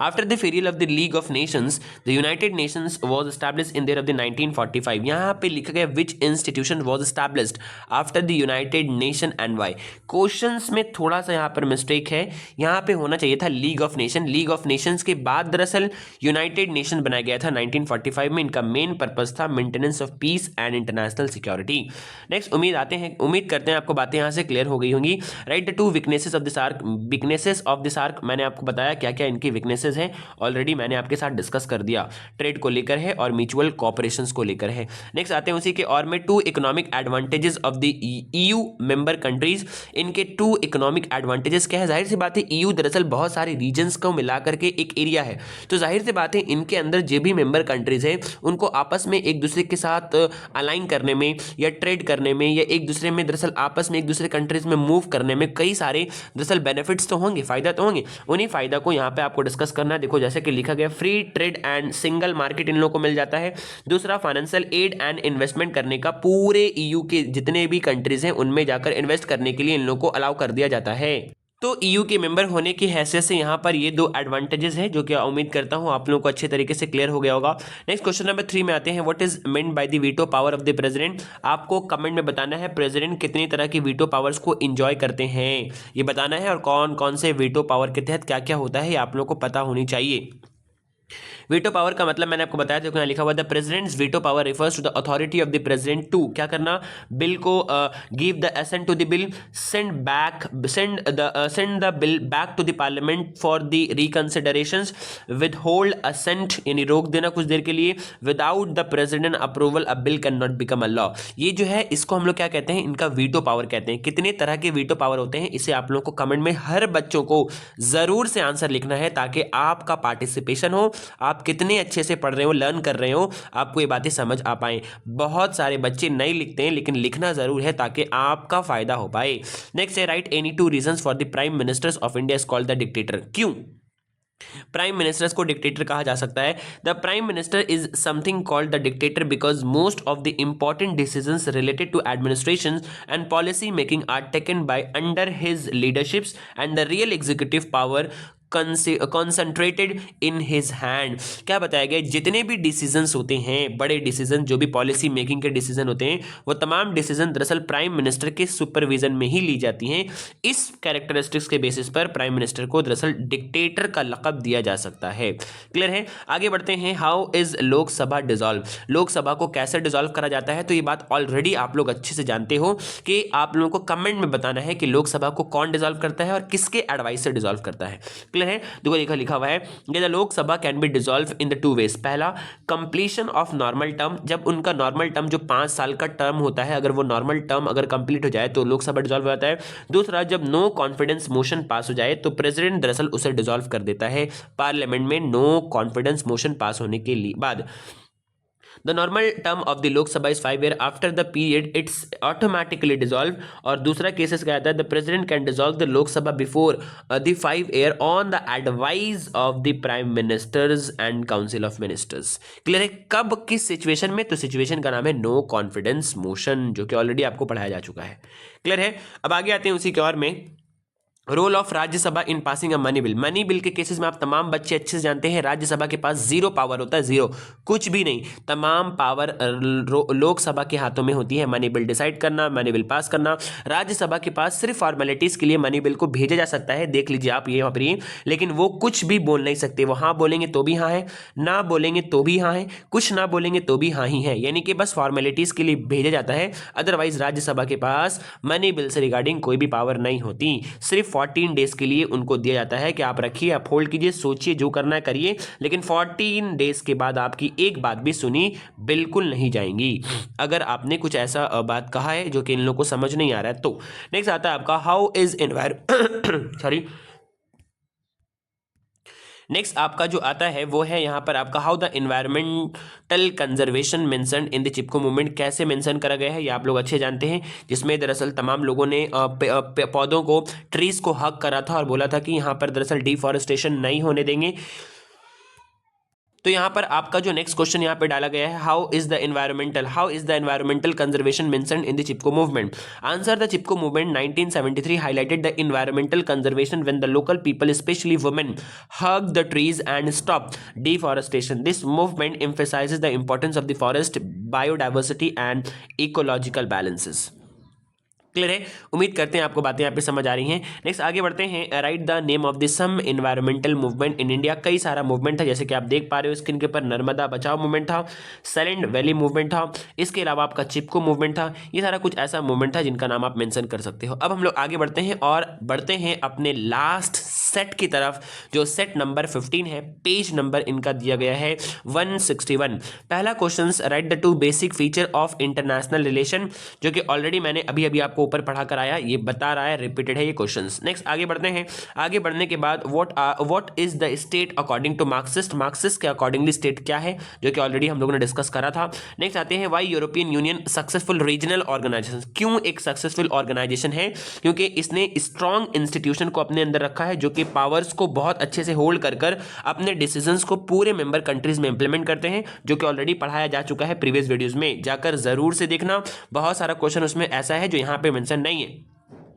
After the failure of the League of Nations, the United Nations was established in the year of the 1945। यहाँ पे लिखा गया which institution was established after the United Nation and why। Questions में थोड़ा सा यहाँ पर mistake है, यहाँ पे होना चाहिए था league of nation. League of Nations के बाद दरअसल यूनाइटेड नेशन बनाया गया था 1945 में। इनका मेन पर्पस था maintenance of peace and international security. Next उम्मीद करते हैं आपको बातें यहाँ से क्लियर हो गई होंगी। Write the 2 weaknesses of the SAARC, weaknesses of the SAARC मैंने आपको बताया क्या क्या इनकी वीकनेसेस है, ऑलरेडी मैंने आपके साथ डिस्कस कर दिया। ट्रेड को लेकर है और म्यूचुअल कोऑपरेशंस को लेकर है। नेक्स्ट आते हैं उसी के और में 2 economic advantages of the EU member countries. इनके 2 इकोनॉमिक एडवांटेजेस क्या है। जाहिर सी बात है ईयू दरअसल बहुत सारे रीजन्स को मिलाकर के एक एरिया है, तो जाहिर सी बात है इनके अंदर जो भी मेंबर कंट्रीज है उनको आपस में एक दूसरे के साथ अलाइन करने में या ट्रेड करने में या एक दूसरे में दरअसल आपस में एक दूसरे कंट्रीज में मूव करने में कई सारे दरअसल बेनिफिट्स तो होंगे, फायदा तो होंगे। उन्हीं फायदा को यहाँ पे आपको डिस्कस करना। देखो जैसे कि लिखा गया free trade and single market in लोगों को मिल जाता है। दूसरा फाइनेंशियल एड एंड इन्वेस्टमेंट करने का पूरे ईयू के जितने भी कंट्रीज हैं उनमें जाकर इन्वेस्ट करने के लिए इन लोगों को अलाउ कर दिया जाता है। तो ईयू के मेंबर होने की हैसियत से यहाँ पर ये 2 एडवांटेजेस हैं जो कि उम्मीद करता हूँ आप लोगों को अच्छे तरीके से क्लियर हो गया होगा। नेक्स्ट क्वेश्चन नंबर 3 में आते हैं what is meant by the veto power of the president. आपको कमेंट में बताना है प्रेसिडेंट कितनी तरह की वीटो पावर्स को एंजॉय करते हैं, ये बताना है और कौन कौन से वीटो पावर के तहत क्या क्या होता है ये आप लोग को पता होनी चाहिए। वीटो पावर का मतलब मैंने आपको बताया था, यहाँ लिखा हुआ the president's veto power refers to the authority of the president to क्या करना, बिल को give the assent to the bill, send the bill back to the parliament for the reconsiderations, withhold assent यानी रोक देना कुछ देर के लिए, without the president approval a bill can not become a law. ये जो है इसको हम लोग क्या कहते हैं, इनका वीटो पावर कहते हैं। कितने तरह के वीटो पावर होते हैं इसे आप लोगों को कमेंट में हर बच्चों को जरूर से आंसर लिखना है ताकि आपका पार्टिसिपेशन हो, आप कितने अच्छे से पढ़ रहे हो, लर्न कर रहे हो, आपको ये बातें समझ आ पाए। बहुत सारे बच्चे नहीं लिखते हैं लेकिन लिखना जरूर है ताकि आपका फायदा हो पाए। नेक्स्ट है write any 2 reasons for the prime ministers of India is called the dictator. क्यों प्राइम मिनिस्टर्स को डिक्टेटर कहा जा सकता है? The prime minister is something called the dictator because most of the important decisions related to administration and policy making are taken by under his leaderships and the real executive power concentrated in his hand. क्या बताया गया, जितने भी decisions होते हैं, बड़े decision जो भी पॉलिसी मेकिंग के डिसीजन होते हैं, वो तमाम डिसीजन दरअसल प्राइम मिनिस्टर के सुपरविजन में ही ली जाती हैं। इस कैरेक्टरिस्टिक्स के बेसिस पर प्राइम मिनिस्टर को दरअसल डिक्टेटर का लक़ब दिया जा सकता है। क्लियर है? आगे बढ़ते हैं। How is Lok Sabha dissolve, Lok Sabha को कैसे डिसॉल्व करा जाता है? तो ये बात ऑलरेडी आप लोग अच्छे से जानते हो कि आप लोगों को कमेंट में बताना है कि लोकसभा को कौन डिसॉल्व करता है और किसके एडवाइस से डिसॉल्व करता है। है देखो लिखा हुआ है कि the Lok Sabha can be dissolve in the 2 ways. पहला कंप्लीशन ऑफ नॉर्मल टर्म, जब उनका नॉर्मल टर्म जो 5 साल का टर्म होता है, अगर वो नॉर्मल टर्म अगर कंप्लीट हो जाए तो लोकसभा डिसॉल्व हो जाता है। दूसरा जब नो कॉन्फिडेंस मोशन पास हो जाए तो प्रेसिडेंट दरअसल उसे डिसॉल्व कर देता है पार्लियामेंट में नो कॉन्फिडेंस मोशन पास होने के बाद। The normal term of the Lok Sabha is 5 years. After the period, it's automatically dissolved. और दूसरा केसेस क्या आता है, the president can dissolve the Lok Sabha before the 5 year on the advice of the prime ministers and council of ministers. Clear है? कब किस situation में? तो सिचुएशन का नाम है नो कॉन्फिडेंस मोशन, जो कि ऑलरेडी आपको पढ़ाया जा चुका है। क्लियर है? अब आगे आते हैं उसी के और में role of Rajya Sabha in passing a money bill. Money bill के केसेस में आप तमाम बच्चे अच्छे से जानते हैं, राज्यसभा के पास जीरो पावर होता है, जीरो, कुछ भी नहीं। तमाम पावर लोकसभा के हाथों में होती है, मनी बिल डिसाइड करना, मनी बिल पास करना। राज्यसभा के पास सिर्फ फॉर्मेलिटीज के लिए मनी बिल को भेजा जा सकता है, देख लीजिए आप ये वहाँ पर, लेकिन वो कुछ भी बोल नहीं सकते। वो हाँ बोलेंगे तो भी हाँ है, ना बोलेंगे तो भी हाँ है, कुछ ना बोलेंगे तो भी हाँ ही है, यानी कि बस फॉर्मेलिटीज के लिए भेजा जाता है। अदरवाइज राज्यसभा के पास मनी बिल से रिगार्डिंग कोई भी पावर नहीं होती। सिर्फ 14 डेज के लिए उनको दिया जाता है कि आप रखिए, आप होल्ड कीजिए, सोचिए, जो करना है करिए, लेकिन 14 डेज के बाद आपकी एक बात भी सुनी बिल्कुल नहीं जाएंगी अगर आपने कुछ ऐसा बात कहा है जो कि इन लोगों को समझ नहीं आ रहा है तो। नेक्स्ट आता है आपका हाउ इज सॉरी नेक्स्ट आपका जो आता है वो है यहाँ पर आपका how the environmental conservation mentioned in the Chipko movement. कैसे मेंशन करा गया है ये आप लोग अच्छे जानते हैं, जिसमें दरअसल तमाम लोगों ने पौधों को, ट्रीज को हक करा था और बोला था कि यहाँ पर दरअसल डिफॉरेस्टेशन नहीं होने देंगे। तो यहाँ पर आपका जो नेक्स्ट क्वेश्चन यहाँ पे डाला गया है, how is the environmental conservation mentioned in the Chipko movement. Answer, the Chipko movement 1973 highlighted the environmental conservation when the local people, especially women, hugged the trees and stopped deforestation. This movement emphasizes the importance of the forest, biodiversity and ecological balances. Clear है, उम्मीद करते हैं आपको बातें यहाँ पे समझ आ रही हैं। नेक्स्ट आगे बढ़ते हैं, write the name of the some environmental movement in India. कई सारा मूवमेंट था, जैसे कि आप देख पा रहे हो स्क्रीन के ऊपर, नर्मदा बचाओ मूवमेंट था, साइलेंट वैली मूवमेंट था, इसके अलावा आपका चिपको मूवमेंट था। ये सारा कुछ ऐसा मूवमेंट था जिनका नाम आप मेंशन कर सकते हो। अब हम लोग आगे बढ़ते हैं और बढ़ते हैं अपने लास्ट सेट की तरफ, जो सेट नंबर 15 है। पेज नंबर इनका दिया गया है 161। पहला question, right the to basic feature of international relation, जो कि ऑलरेडी मैंने अभी अभी आपको ऊपर पढ़ा कर आया, ये बता रहा है, रिपीटेड है ये क्वेश्चंस। नेक्स्ट आगे बढ़ते हैं, आगे बढ़ने के बाद what is the state according to Marxist के अकॉर्डिंगली स्टेट क्या है, जो कि ऑलरेडी हम लोगों ने डिस्कस करा था। नेक्स्ट आते हैं, why European Union successful regional organisation. क्यों एक सक्सेसफुल ऑर्गेनाइजेशन है, क्योंकि इसने स्ट्रॉन्ग इंस्टीट्यूशन को अपने अंदर रखा है, जो कि पावर्स को बहुत अच्छे से होल्ड कर अपने डिसीजंस को पूरे मेंबर कंट्रीज में इंप्लीमेंट करते हैं, जो कि ऑलरेडी पढ़ाया जा चुका है प्रीवियस वीडियोस में, जाकर जरूर से देखना। बहुत सारा क्वेश्चन उसमें ऐसा है जो यहाँ पे मेंशन नहीं है।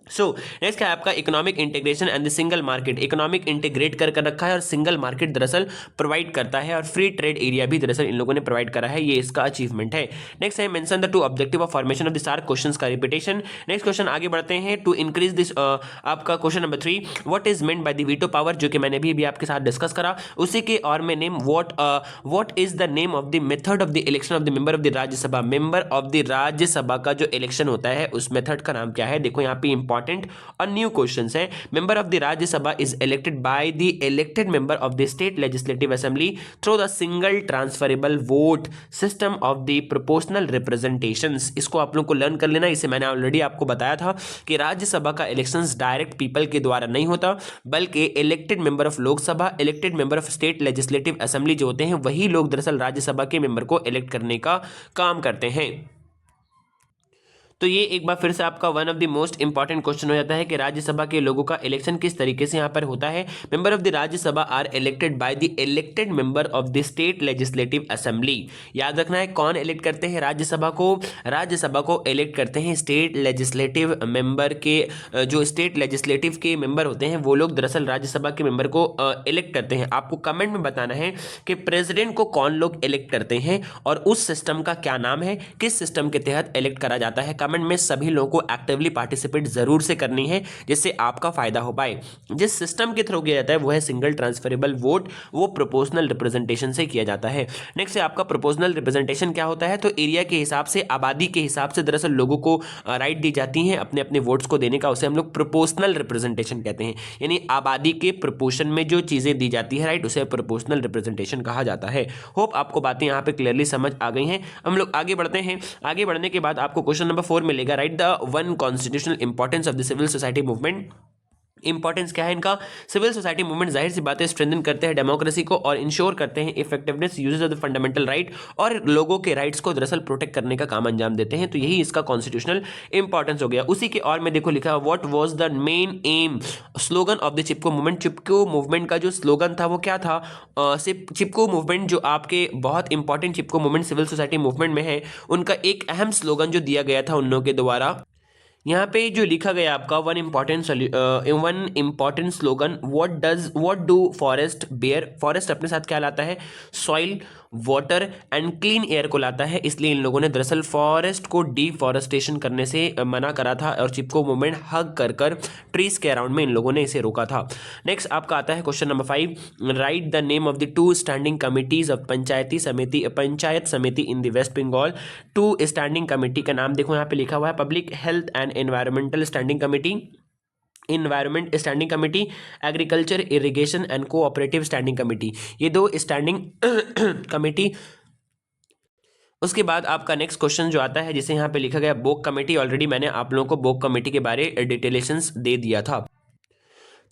सो नेक्स्ट है आपका economic integration and the single market. Economic integrate कर रखा है और सिंगल मार्केट दरअसल प्रोवाइड करता है, और फ्री ट्रेड एरिया भी दरअसल इन लोगों ने प्रोवाइड करा है, ये इसका अचीवमेंट है। नेक्स्ट है mention the two objective of formation of the सार, क्वेश्चंस का रिपीटेशन। नेक्स्ट क्वेश्चन आगे बढ़ते हैं, टू इंक्रीज दिस आपका question number 3, what is meant by the veto power, जो कि मैंने भी आपके साथ डिस्कस करा। उसी के और में name what is the name of the method of the election of the member of the Rajya Sabha. Member of the Rajya Sabha का जो इलेक्शन होता है उस मेथड का नाम क्या है। देखो यहाँ पे इंपॉर्टेंट और न्यू क्वेश्चंस है। Member of the Rajya Sabha is elected by the elected member of the state legislative assembly through the single transferable vote system of the proportional representations. इसको आप लोग को लर्न कर लेना, इसे मैंने ऑलरेडी आपको बताया था कि राज्यसभा का इलेक्शंस डायरेक्ट पीपल के द्वारा नहीं होता, बल्कि elected member of Lok Sabha, elected member of state legislative assembly जो होते हैं वही लोग दरअसल राज्यसभा के मेंबर को इलेक्ट करने का काम करते हैं। तो ये एक बार फिर से आपका one of the most important question हो जाता है कि राज्यसभा के लोगों का इलेक्शन किस तरीके से यहाँ पर होता है। Member of the Rajya Sabha are elected by the elected member of the state legislative assembly. याद रखना है कौन इलेक्ट करते हैं राज्यसभा को, राज्यसभा को इलेक्ट करते हैं स्टेट लेजिस्लेटिव मेंबर के, जो स्टेट लेजिस्लेटिव के मेंबर होते हैं वो लोग दरअसल राज्यसभा के मेंबर को इलेक्ट करते हैं। आपको कमेंट में बताना है कि प्रेसिडेंट को कौन लोग इलेक्ट करते हैं और उस सिस्टम का क्या नाम है, किस सिस्टम के तहत इलेक्ट करा जाता है। कमेंट में सभी लोगों को एक्टिवली पार्टिसिपेट जरूर से करनी है, जिससे आपका फायदा हो पाए। जिस सिस्टम के थ्रू किया जाता है वो है सिंगल ट्रांसफरेबल वोट, वो प्रोपोर्शनल रिप्रेजेंटेशन से किया जाता है। नेक्स्ट है आपका प्रोपोर्शनल रिप्रेजेंटेशन क्या होता है, तो एरिया के हिसाब से, आबादी के हिसाब से दरअसल लोगों को राइट दी जाती है अपने अपने वोट्स को देने का, उसे हम लोग प्रोपोर्शनल रिप्रेजेंटेशन कहते हैं। यानी आबादी के प्रोपोर्शन में जो चीजें दी जाती है राइट, उसे प्रोपोर्शनल रिप्रेजेंटेशन कहा जाता है। होप आपको बातें यहाँ पे क्लियरली समझ आ गई हैं। हम लोग आगे बढ़ते हैं। आगे बढ़ने के बाद आपको क्वेश्चन नंबर 4 मिलेगा, write the one constitutional importance of the civil society movement. Importance क्या है इनका, सिविल सोसाइटी मूवमेंट जाहिर सी बातें स्ट्रेंथन करते हैं डेमोक्रेसी को और इंश्योर करते हैं effectiveness uses of the fundamental right, और लोगों के राइट्स को दरअसल प्रोटेक्ट करने का काम अंजाम देते हैं। तो यही इसका कॉन्स्टिट्यूशनल इंपॉर्टेंस हो गया। उसी के और में देखो लिखा है, what was the main M slogan of the Chipko movement. Chipko movement का जो स्लोगन था वो क्या था। चिपको मूवमेंट जो आपके बहुत इंपॉर्टेंट चिपको मूवमेंट सिविल सोसाइटी मूवमेंट में है, उनका एक अहम स्लोगन जो दिया गया था उन लोगों के द्वारा, यहाँ पे जो लिखा गया आपका one important slogan, what do forest bear. Forest अपने साथ क्या लाता है? Soil, water and clean air को लाता है, इसलिए इन लोगों ने दरअसल फॉरेस्ट को डिफॉरेस्टेशन करने से मना करा था और चिपको मूवमेंट हग कर कर ट्रीज के अराउंड में इन लोगों ने इसे रोका था। नेक्स्ट आपका आता है question number 5, write the name of the 2 standing committees of panchayat samiti in the West Bengal. 2 standing committee का नाम देखो, यहाँ पे लिखा हुआ है public health and environmental standing committee, environment standing committee, agriculture irrigation and cooperative standing committee, ये 2 स्टैंडिंग कमेटी। उसके बाद आपका नेक्स्ट क्वेश्चन जो आता है जिसे यहाँ पे लिखा गया बोक कमेटी, ऑलरेडी मैंने आप लोगों को बोक कमेटी के बारे डिटेलेशंस दे दिया था।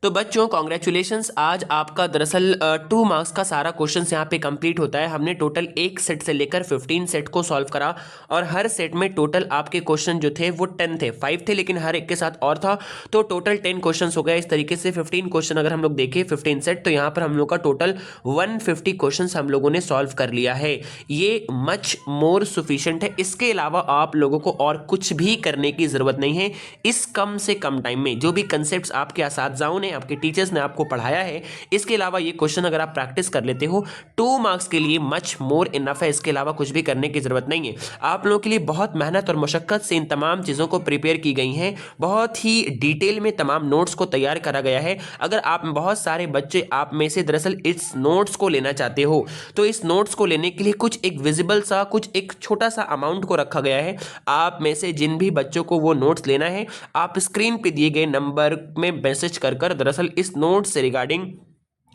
तो बच्चों कॉन्ग्रेचुलेशंस, आज आपका दरअसल 2 मार्क्स का सारा क्वेश्चन यहाँ पे कंप्लीट होता है। हमने टोटल एक सेट से लेकर 15 सेट को सॉल्व करा और हर सेट में टोटल आपके क्वेश्चन जो थे वो 10 थे, 5 थे लेकिन हर एक के साथ और था, तो टोटल 10 क्वेश्चन हो गया। इस तरीके से 15 क्वेश्चन अगर हम लोग देखें 15 सेट, तो यहाँ पर हम लोग का टोटल 150 क्वेश्चन हम लोगों ने सॉल्व कर लिया है। ये मच मोर सुफिशियंट है, इसके अलावा आप लोगों को और कुछ भी करने की जरूरत नहीं है। इस कम से कम टाइम में जो भी कंसेप्ट आपके असातिज़ाओं ने, आपके टीचर्स ने आपको पढ़ाया है, इसके अलावा ये क्वेश्चन अगर आप प्रैक्टिस कर लेते हो 2 मार्क्स के लिए मच मोर इनफ है। इसके अलावा कुछ भी करने की जरूरत नहीं है। आप लोगों के लिए बहुत मेहनत और मशक्कत से इन तमाम चीज़ों को प्रिपेयर की गई हैं, बहुत ही डिटेल में तमाम नोट्स को तैयार करा गया है। अगर आप बहुत सारे बच्चे आप में से दरअसल इस नोट्स को लेना चाहते हो, तो इस नोट्स को लेने के लिए कुछ एक विजिबल सा, कुछ एक छोटा सा अमाउंट को रखा गया है। आप में से जिन भी बच्चों को वो नोट्स लेना है, आप स्क्रीन पे दिए गए नंबर में मैसेज कर दरअसल इस नोट से रिगार्डिंग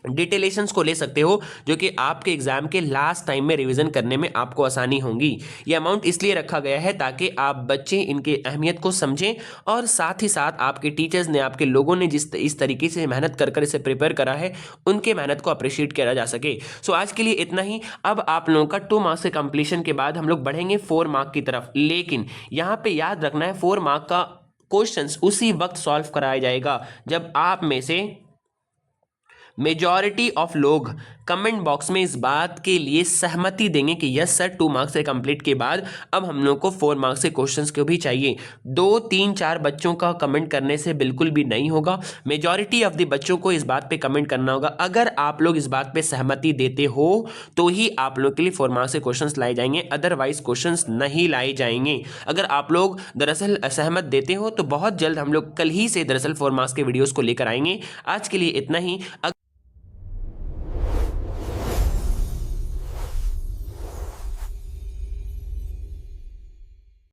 डिटेलेशंस को ले सकते हो, जो कि आपके एग्जाम के लास्ट टाइम में रिवीजन करने में आपको आसानी होगी। ये अमाउंट इसलिए रखा गया है ताकि आप बच्चे इनके अहमियत को समझें और साथ ही साथ आपके टीचर्स ने, आपके लोगों ने जिस इस तरीके से मेहनत कर इसे प्रिपेयर करा है, उनके मेहनत को अप्रिशिएट किया जा सके। सो आज के लिए इतना ही। अब आप लोगों का 2 मार्क्स के कंप्लीशन के बाद हम लोग बढ़ेंगे 4 मार्क की तरफ, लेकिन यहाँ पे याद रखना है 4 मार्क का क्वेश्चंस उसी वक्त सॉल्व कराया जाएगा जब आप में से मेजॉरिटी ऑफ लोग कमेंट बॉक्स में इस बात के लिए सहमति देंगे कि यस सर 2 मार्क्स से कंप्लीट के बाद अब हम लोग को 4 मार्क्स के क्वेश्चंस को भी चाहिए। 2, 3, 4 बच्चों का कमेंट करने से बिल्कुल भी नहीं होगा। मेजॉरिटी ऑफ द बच्चों को इस बात पे कमेंट करना होगा। अगर आप लोग इस बात पे सहमति देते हो तो ही आप लोग के लिए 4 मार्क्स के क्वेश्चंस लाए जाएंगे, अदरवाइज क्वेश्चंस नहीं लाए जाएंगे। अगर आप लोग दरअसल असहमत देते हो तो बहुत जल्द हम लोग कल ही से दरअसल 4 मार्क्स के वीडियोज़ को लेकर आएंगे। आज के लिए इतना ही।